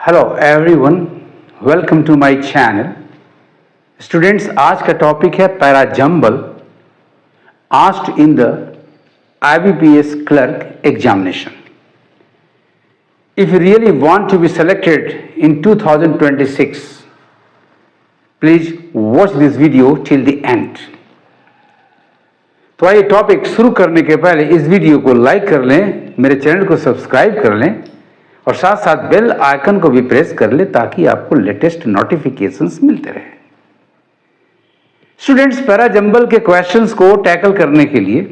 Hello everyone, welcome to my channel. Students, आज का topic है para jumble asked in the IBPS clerk examination. If you really want to be selected in 2026, please watch this video till the end। तो आइए topic शुरू करने के पहले इस वीडियो को लाइक कर लें, मेरे चैनल को सब्सक्राइब कर लें और साथ साथ बेल आइकन को भी प्रेस कर ले ताकि आपको लेटेस्ट नोटिफिकेशंस मिलते रहे। स्टूडेंट्स, पैरा जंबल के क्वेश्चंस को टैकल करने के लिए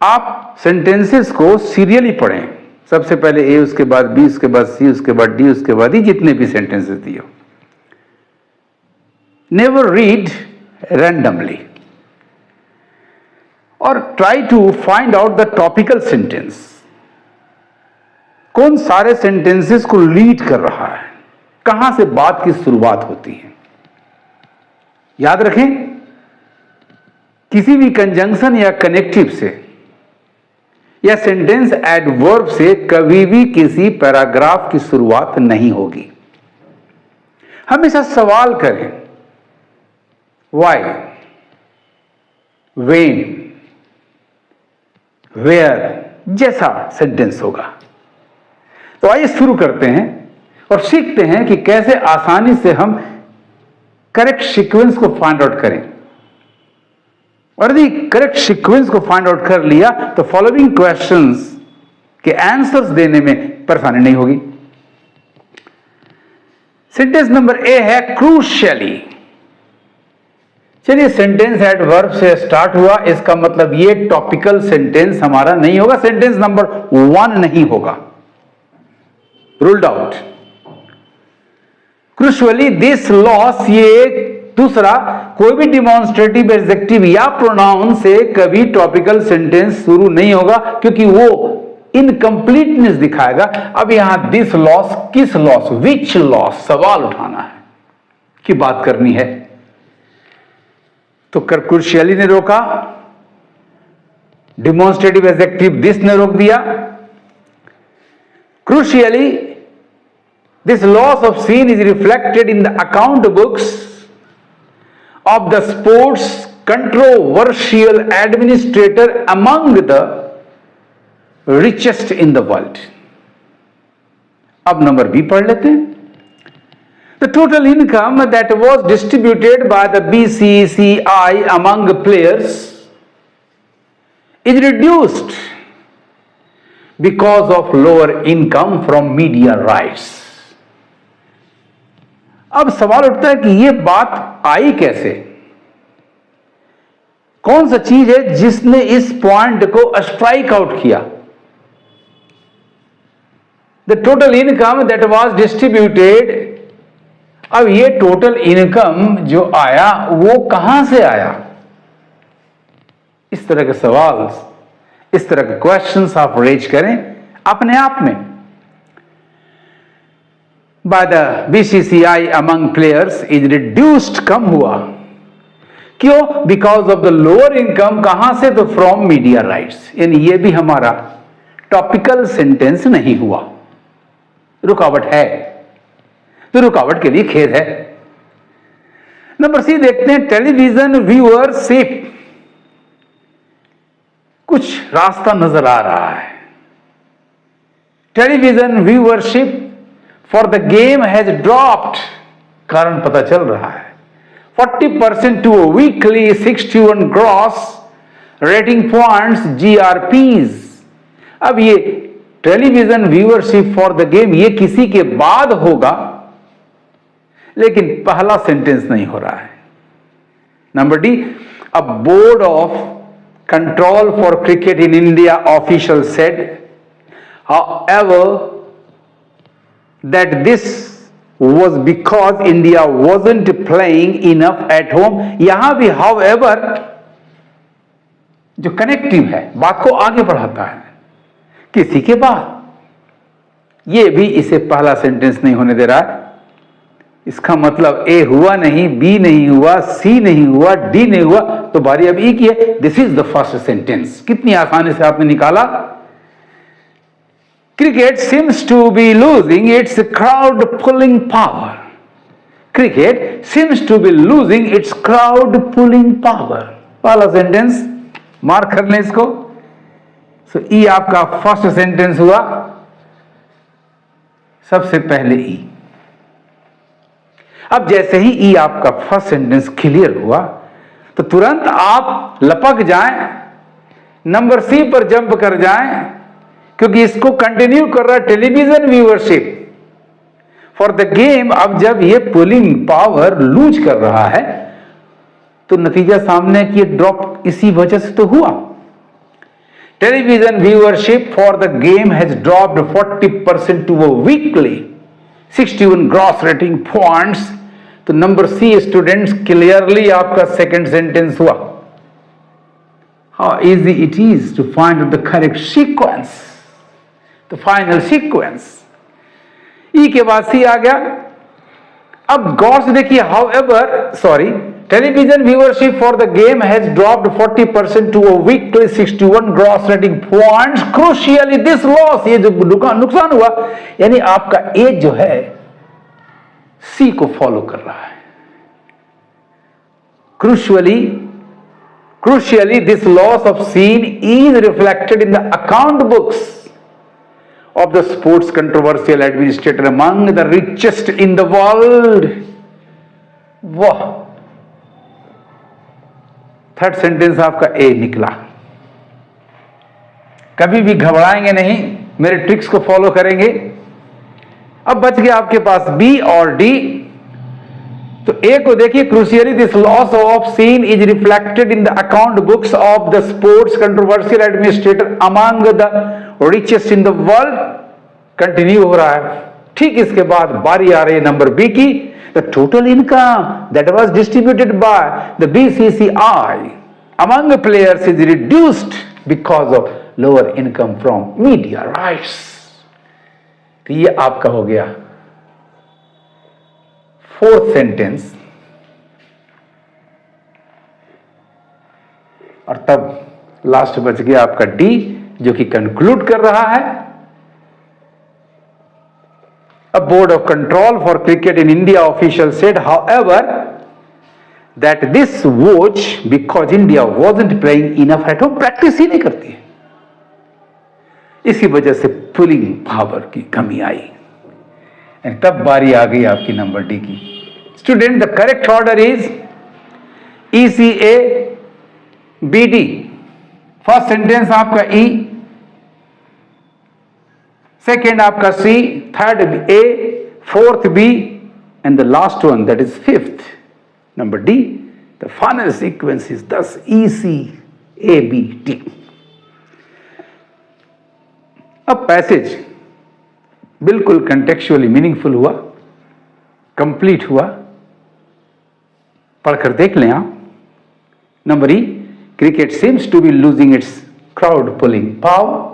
आप सेंटेंसेस को सीरियली पढ़ें। सबसे पहले ए, उसके बाद बी, उसके बाद सी, उसके बाद डी, उसके बाद ई, जितने भी सेंटेंसेस दिए। नेवर रीड रैंडमली और try to find out the topical sentence. कौन सारे सेंटेंसेस को लीड कर रहा है, कहां से बात की शुरुआत होती है। याद रखें, किसी भी कंजंक्शन या कनेक्टिव से या सेंटेंस एडवर्ब से कभी भी किसी पैराग्राफ की शुरुआत नहीं होगी। हमेशा सवाल करें, व्हाई, व्हेन, वेयर जैसा सेंटेंस होगा। तो आइए शुरू करते हैं और सीखते हैं कि कैसे आसानी से हम करेक्ट सीक्वेंस को फाइंड आउट करें। और यदि करेक्ट सीक्वेंस को फाइंड आउट कर लिया तो फॉलोइंग क्वेश्चंस के आंसर्स देने में परेशानी नहीं होगी। सेंटेंस नंबर ए है क्रूशियली। चलिए, सेंटेंस एडवर्ब से स्टार्ट हुआ, इसका मतलब ये टॉपिकल सेंटेंस हमारा नहीं होगा, सेंटेंस नंबर 1 नहीं होगा, ruled out. Crucially this loss, ये दूसरा कोई भी डिमॉन्स्ट्रेटिव एडजेक्टिव या प्रोनाउन से कभी टॉपिकल सेंटेंस शुरू नहीं होगा क्योंकि वो इनकम्प्लीटनेस दिखाएगा। अब यहां दिस लॉस, किस लॉस, विच लॉस, सवाल उठाना है कि बात करनी है। तो क्रूशियली ने रोका, डिमॉन्स्ट्रेटिव एडजेक्टिव दिस ने रोक दिया। Crucially, this loss of scene is reflected in the account books of the sports controversial administrator among the richest in the world। अब नंबर बी पढ़ लेते हैं। The total income that was distributed by the BCCI among players is reduced because of lower income from media rights। अब सवाल उठता है कि यह बात आई कैसे, कौन सा चीज है जिसने इस पॉइंट को स्ट्राइक आउट किया। The total income that was distributed, अब ये टोटल इनकम जो आया वो कहां से आया। इस तरह के सवाल, इस तरह के क्वेश्चंस आप रेज करें अपने आप में। By the BCCI among players is reduced, कम हुआ, क्यों, because of the lower income, कहां से, तो फ्रॉम मीडिया राइट्स। यानी ये भी हमारा टॉपिकल सेंटेंस नहीं हुआ, रुकावट है, तो रुकावट के लिए खेद है। नंबर सी देखते हैं, टेलीविजन व्यूअरशिप, कुछ रास्ता नजर आ रहा है। Television viewership for the game has dropped, कारण पता चल रहा है, 40% to weekly 61 gross rating points GRPs। अब ये television viewership for the game, ये किसी के बाद होगा, लेकिन पहला सेंटेंस नहीं हो रहा है। Number D, a board of Control for Cricket in India official said, however, that this was because India wasn't playing enough at home। यहां भी however जो कनेक्टिव है, बात को आगे बढ़ाता है किसी के बाद, ये भी इसे पहला सेंटेंस नहीं होने दे रहा है। इसका मतलब ए हुआ नहीं, बी नहीं हुआ, सी नहीं हुआ, डी नहीं हुआ, तो बारी अब ई की है। This is the first sentence. कितनी आसानी से आपने निकाला Cricket seems to be losing its crowd pulling power. Cricket seems to be losing its crowd pulling power. पहला सेंटेंस मार्क कर लें इसको. सो ई आपका फर्स्ट सेंटेंस हुआ. सबसे पहले ई. अब जैसे ही ई आपका फर्स्ट सेंटेंस क्लियर हुआ तो तुरंत आप लपक जाएं, नंबर सी पर जंप कर जाएं, क्योंकि इसको कंटिन्यू कर रहा है television viewership for the game. अब जब ये पुलिंग पावर लूज कर रहा है तो नतीजा सामने कि ड्रॉप इसी वजह से तो हुआ. Television viewership for the game has dropped 40% to a weekly 61 gross rating points. तो नंबर सी स्टूडेंट्स क्लियरली आपका सेकंड सेंटेंस हुआ. How easy it is to find the correct sequence, the final sequence. E के बाद C आ गया. अब गौर से देखिए, television viewership for the game has dropped 40% to a weekly 61 gross rating points. Crucially this loss, ये जो नुकसान हुआ, यानी आपका ए जो है सी को फॉलो कर रहा है. Crucially, this loss of scene is reflected in the account books of the sports controversial administrator among the richest in the world. वाह, थर्ड सेंटेंस आपका ए निकला. कभी भी घबराएंगे नहीं, मेरे ट्रिक्स को फॉलो करेंगे. अब बच गया आपके पास बी और डी. तो ए को देखिए, crucially this loss of sheen is reflected in the account books of the sports controversial administrator among the richest in the world. Continue हो रहा है. ठीक इसके बाद बारी आ रही है नंबर बी की. The total income that was distributed by the BCCI among players is reduced because of lower income from media rights. तो ये आपका हो गया फोर्थ सेंटेंस. और तब लास्ट बच गया आपका डी, जो कि कंक्लूड कर रहा है. A board of control for cricket in India official said, however, that this watch because India wasn't playing enough at home. Practice ही नहीं करती है, इसी वजह से पुलिंग पावर की कमी आई. तब बारी आ गई आपकी नंबर डी की. Student, the correct order is ECA BD. First sentence आपका ई, सेकेंड आपका C, third A, fourth B, and the last one that is fifth number D. The final sequence is this ECABD. अब passage बिल्कुल contextually meaningful हुआ, complete हुआ. पढ़कर देख लें आप. Number E, cricket seems to be losing its crowd pulling power,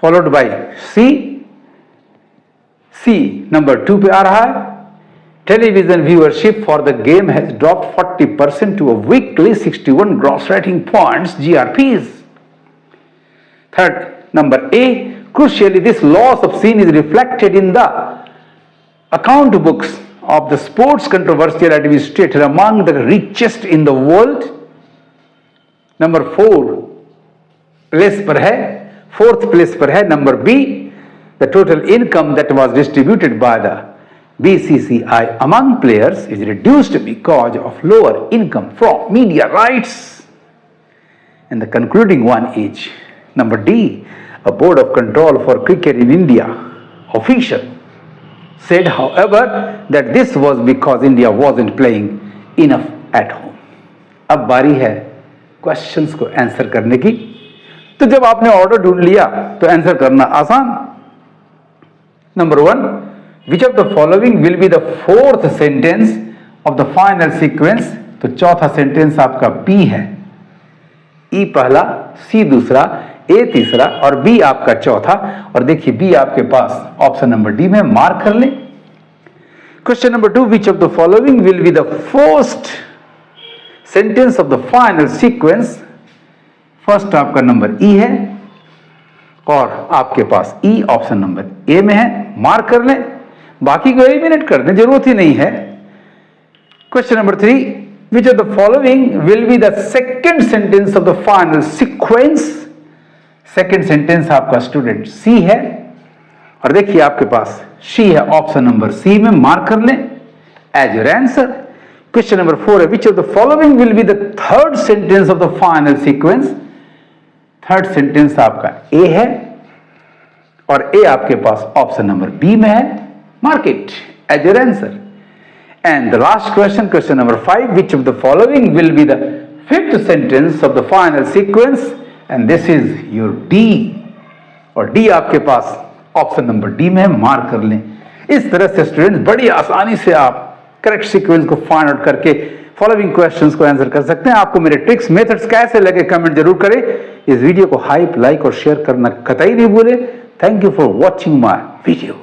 followed by C. Number 2 पे आ रहा है. Television viewership for the game has dropped 40% to a weekly 61 gross rating points GRPs. Third number A, crucially this loss of scene is reflected in the account books of the sports controversial administrator among the richest in the world. Number 4 place पर है, fourth place पर है number B. The total income that was distributed by the BCCI among players is reduced because of lower income from media rights. And the concluding one is number D. A board of control for cricket in India official said, however, that this was because India wasn't playing enough at home. अब बारी है questions को answer करने की. तो जब आपने order ढूंढ लिया तो आंसर करना आसान. Number 1, which of the following will be the fourth sentence of the final sequence? तो चौथा सेंटेंस आपका बी है. ई पहला, सी दूसरा, ए तीसरा और बी आपका चौथा. और देखिए बी आपके पास ऑप्शन नंबर डी में मार्क कर लें. Question number 2, which of the following will be the first sentence of the final sequence? First आपका नंबर ई है, और आपके पास ई ऑप्शन नंबर ए में है, मार्क कर लें, बाकी को एलिमिनेट कर दें, जरूरत ही नहीं है। Question number 3, which of the following will be the second sentence of the final sequence. Second sentence आपका स्टूडेंट सी है, और देखिए आपके पास सी है, ऑप्शन नंबर सी में मार्क कर लें as your answer. Question number 4 है, which of the following will be the third sentence of the final sequence. Third sentence आपका ए है, और ए आपके पास ऑप्शन नंबर बी में है, mark it as your answer. And the last question, question number 5, which of the following will be the fifth sentence of the final sequence, and this is your D, और D आपके पास option number D में है, mark कर लें। इस तरह से स्टूडेंट्स बड़ी आसानी से आप करेक्ट सीक्वेंस को फाइंड आउट करके फॉलोइंग क्वेश्चंस को आंसर कर सकते हैं। आपको मेरे ट्रिक्स मेथड्स कैसे लगे कमेंट जरूर करें। इस वीडियो को हाइप, लाइक और शेयर करना कतई नहीं भूलें। Thank you for watching my video.